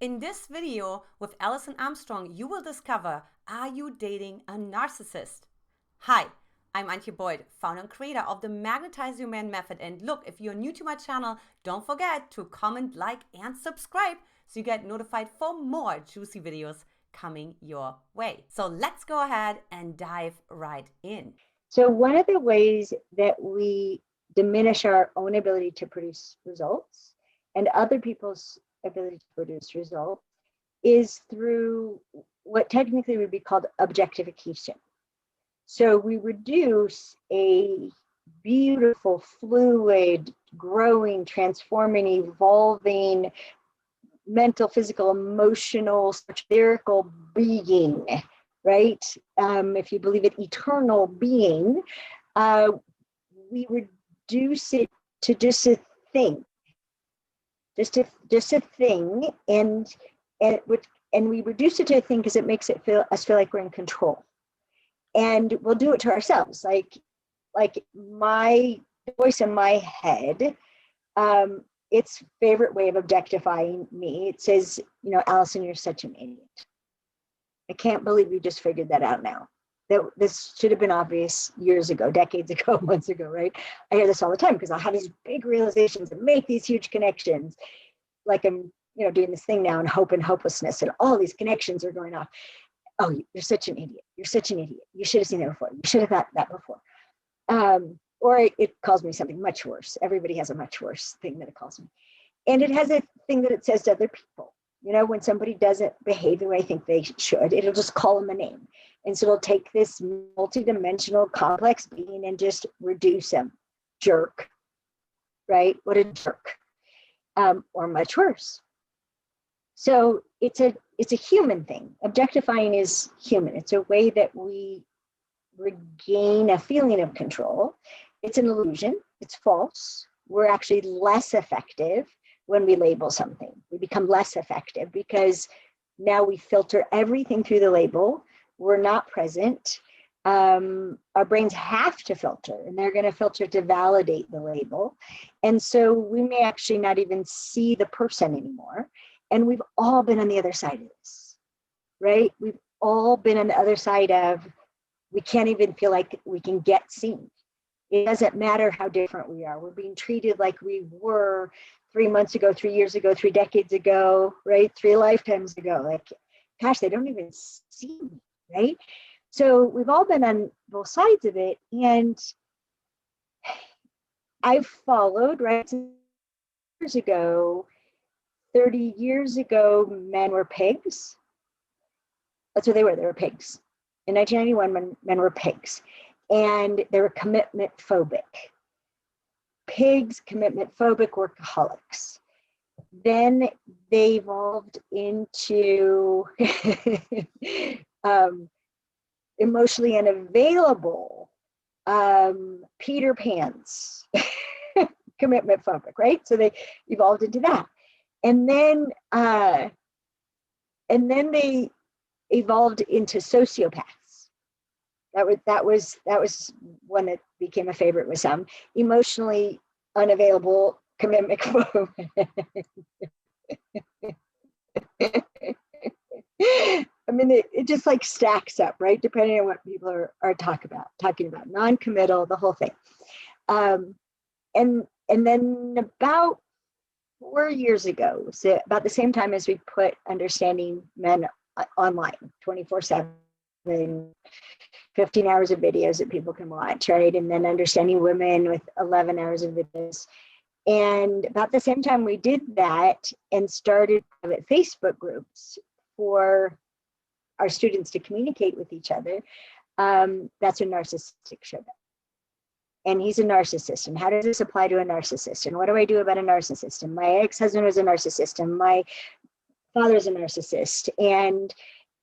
In this video with Alison Armstrong, you will discover, are you dating a narcissist? Hi, I'm Antia Boyd, founder and creator of the Magnetize Your Man Method. And look, if you're new to my channel, don't forget to comment, like, and subscribe so you get notified for more juicy videos coming your way. So let's go ahead and dive right in. So one of the ways that we diminish our own ability to produce results and other people's ability to produce results is through what technically would be called objectification. So we reduce a beautiful, fluid, growing, transforming, evolving, mental, physical, emotional, lyrical being, right? If you believe it, eternal being, we reduce it to just a thing. Just a thing, and we reduce it to a thing because it makes us feel like we're in control, and we'll do it to ourselves. Like my voice in my head, its favorite way of objectifying me. It says, you know, Alison, you're such an idiot. I can't believe you just figured that out now. That this should have been obvious years ago, decades ago, months ago, right? I hear this all the time because I have these big realizations and make these huge connections. Like I'm, doing this thing now in hope and hopelessness, and all these connections are going off. Oh, you're such an idiot. You're such an idiot. You should have seen that before. You should have thought that before. Or it calls me something much worse. Everybody has a much worse thing that it calls me. And it has a thing that it says to other people. When somebody doesn't behave the way I think they should, it'll just call them a name. And so it'll take this multidimensional complex being and just reduce them. Jerk, right? What a jerk. Or much worse. So it's a human thing. Objectifying is human. It's a way that we regain a feeling of control. It's an illusion. It's false. We're actually less effective when we label something. We become less effective because now we filter everything through the label. We're not present. Our brains have to filter, and they're going to filter to validate the label. And so we may actually not even see the person anymore. And we've all been on the other side of this, right? We've all been on the other side of, we can't even feel like we can get seen. It doesn't matter how different we are. We're being treated like we were 3 months ago, 3 years ago, 3 decades ago, right? 3 lifetimes ago. Like, gosh, they don't even see me, right? So we've all been on both sides of it. And I've followed, right? Years ago, 30 years ago, men were pigs. That's what they were. They were pigs. In 1991, men were pigs. And they were commitment phobic. Pigs, commitment phobic, workaholics. Then they evolved into emotionally unavailable, Peter Pans, commitment phobic, right? So they evolved into that. And then they evolved into sociopaths. That was one that became a favorite with some. Emotionally unavailable, commitment phobic. I mean, it just like stacks up, right? Depending on what people are talking about, non-committal, the whole thing. And then about 4 years ago, so about the same time as we put Understanding Men online, 24/7, 15 hours of videos that people can watch, right? And then Understanding Women with 11 hours of videos. And about the same time we did that and started private Facebook groups for our students to communicate with each other, that's when Narcissistic showed up. And he's a narcissist. And how does this apply to a narcissist? And what do I do about a narcissist? And my ex-husband was a narcissist, and my father's a narcissist. And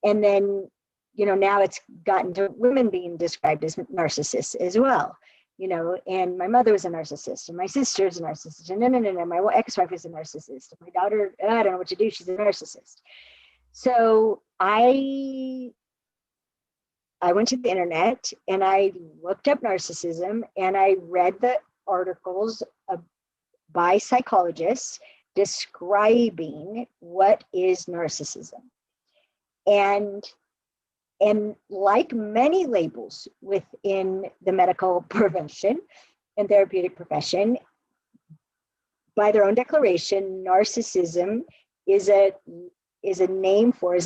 then, now it's gotten to women being described as narcissists as well. And my mother was a narcissist, and my sister's a narcissist, and no, my ex-wife is a narcissist. My daughter, I don't know what to do, she's a narcissist. So I went to the internet and I looked up narcissism, and I read the articles by psychologists describing what is narcissism. And like many labels within the medical profession and therapeutic profession, by their own declaration, narcissism is a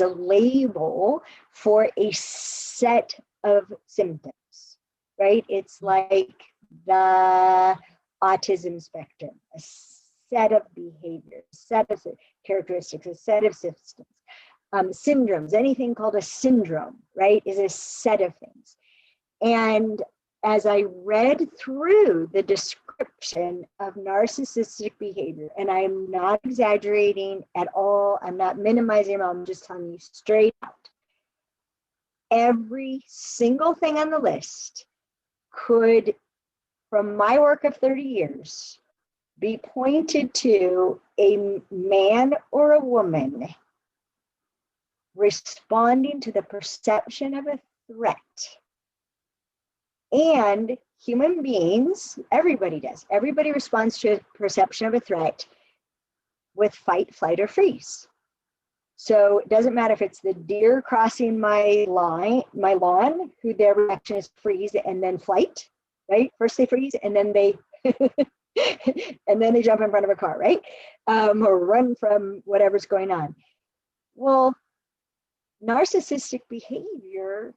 label for a set of symptoms, right? It's like the autism spectrum, a set of behaviors, a set of characteristics, a set of systems. Syndromes, anything called a syndrome, right, is a set of things. And as I read through the description of narcissistic behavior, and I'm not exaggerating at all, I'm not minimizing, I'm just telling you straight out, every single thing on the list could, from my work of 30 years, be pointed to a man or a woman responding to the perception of a threat. And human beings, everybody does. Everybody responds to a perception of a threat with fight, flight, or freeze. So it doesn't matter if it's the deer crossing my lawn, who their reaction is freeze and then flight, right? First they freeze and then they and then they jump in front of a car, right? Or run from whatever's going on. Well, narcissistic behavior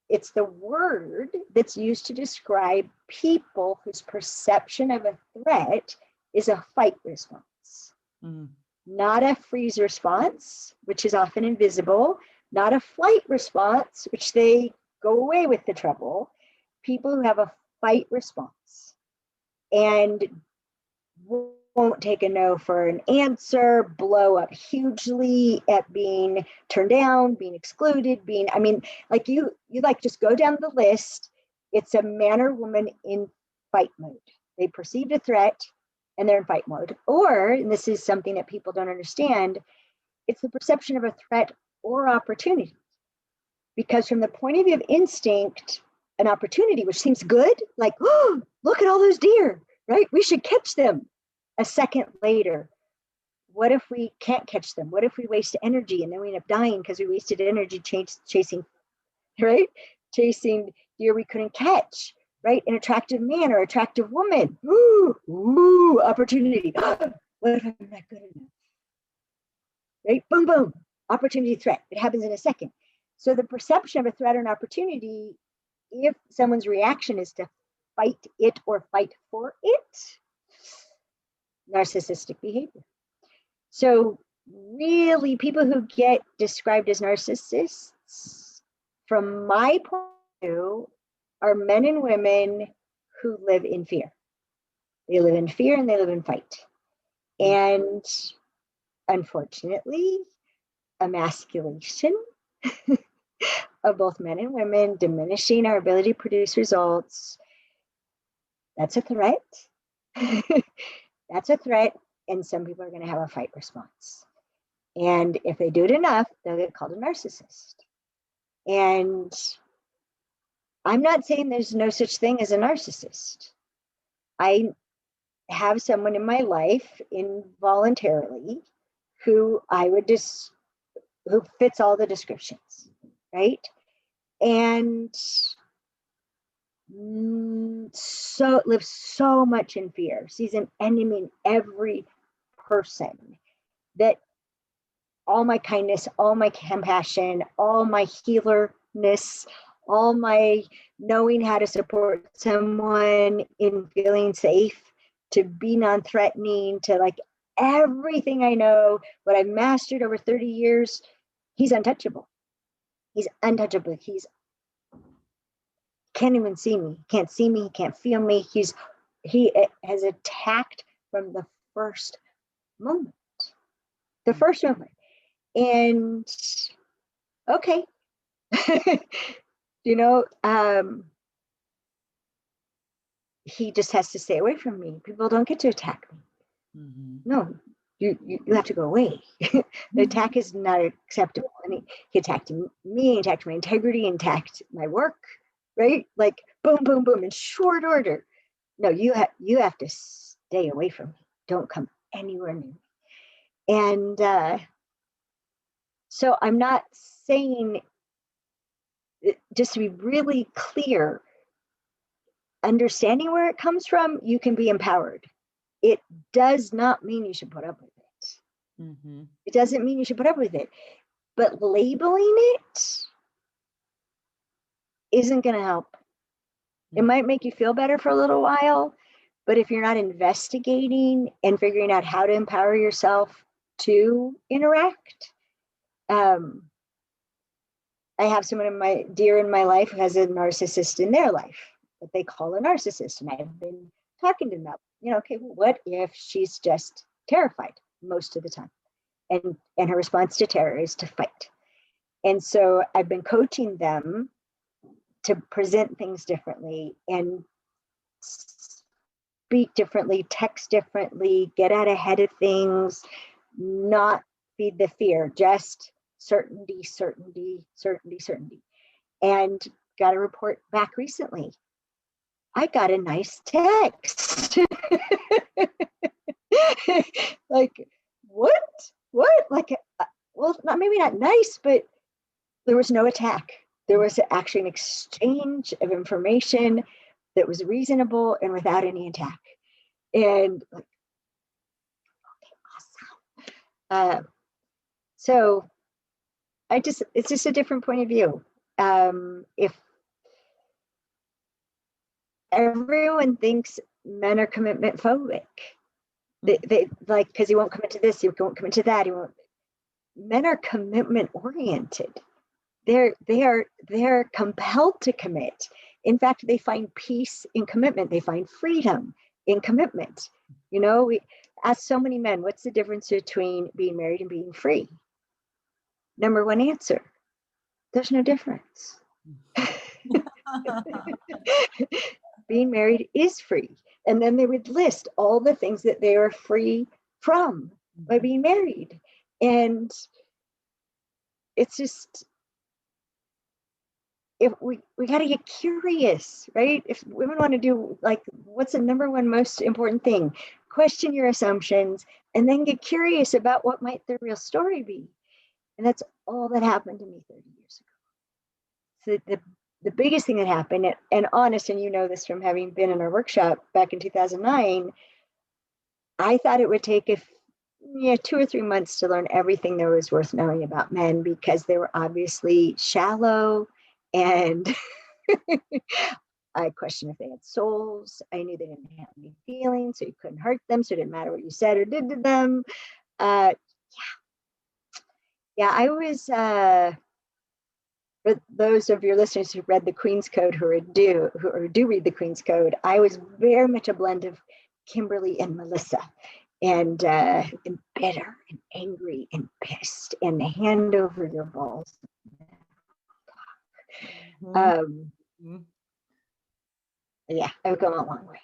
it's the word that's used to describe people whose perception of a threat is a fight response, not a freeze response, which is often invisible, not a flight response, which they go away with the trouble. People who have a fight response and won't take a no for an answer, blow up hugely at being turned down, being excluded, like you like just go down the list. It's a man or woman in fight mode. They perceived a threat and they're in fight mode. Or, and this is something that people don't understand, it's the perception of a threat or opportunity. Because from the point of view of instinct, an opportunity, which seems good, like, oh, look at all those deer, right? We should catch them. A second later, what if we can't catch them? What if we waste energy and then we end up dying because we wasted energy chasing, right? Chasing deer we couldn't catch, right? An attractive man or attractive woman. Ooh, opportunity. What if I'm not good enough? Right? Boom, boom. Opportunity, threat. It happens in a second. So the perception of a threat or an opportunity, if someone's reaction is to fight it or fight for it, narcissistic behavior. So really, people who get described as narcissists, from my point of view, are men and women who live in fear. They live in fear and they live in fight. And unfortunately, emasculation of both men and women, diminishing our ability to produce results, that's a threat. That's a threat, and some people are going to have a fight response. And if they do it enough, they'll get called a narcissist. And I'm not saying there's no such thing as a narcissist. I have someone in my life involuntarily who who fits all the descriptions, right? And so lives so much in fear, sees an enemy in every person, that all my kindness, all my compassion, all my healerness, all my knowing how to support someone in feeling safe, to be non-threatening, to like everything I know, what I've mastered over 30 years, he's untouchable. He's untouchable. Can't even see me. Can't see me. He can't feel me. He has attacked from the first moment. The first moment. And okay. He just has to stay away from me. People don't get to attack me. No, you have to go away. The attack is not acceptable. I mean, he attacked me, he attacked my integrity, he attacked my work, right? Like boom, boom, boom, in short order. No, you have to stay away from me. Don't come anywhere near me. And so I'm not saying, just to be really clear, understanding where it comes from, you can be empowered. It does not mean you should put up with it. Mm-hmm. It doesn't mean you should put up with it. But labeling it isn't going to help. It might make you feel better for a little while, but if you're not investigating and figuring out how to empower yourself to interact, I have someone dear in my life who has a narcissist in their life, what they call a narcissist. And I've been talking to them about, okay, well, what if she's just terrified most of the time? And her response to terror is to fight. And so I've been coaching them to present things differently and speak differently, text differently, get out ahead of things, not feed the fear, just certainty, certainty, certainty, certainty. And got a report back recently. I got a nice text. Like, what? Like, well, maybe not nice, but there was no attack. There was actually an exchange of information that was reasonable and without any attack. And like, okay, awesome. So it's just a different point of view. If everyone thinks men are commitment phobic, they like, because he won't commit to this, he won't commit to that, men are commitment oriented. They're compelled to commit. In fact, they find peace in commitment. They find freedom in commitment. We ask so many men, what's the difference between being married and being free? Number one answer, there's no difference. Being married is free. And then they would list all the things that they are free from by being married. And it's just, if we got to get curious, right? If women want to do, like, what's the number one most important thing? Question your assumptions and then get curious about what might the real story be. And that's all that happened to me 30 years ago. So the biggest thing that happened, and honest, and you know this from having been in our workshop back in 2009, I thought it would take 2 or 3 months to learn everything there was worth knowing about men, because they were obviously shallow, and I questioned if they had souls. I knew they didn't have any feelings, so you couldn't hurt them, so it didn't matter what you said or did to them. I was, for those of your listeners who read the Queen's Code, who do read the Queen's Code, I was very much a blend of Kimberly and Melissa, and bitter and angry and pissed and hand over your balls. I've gone a long way.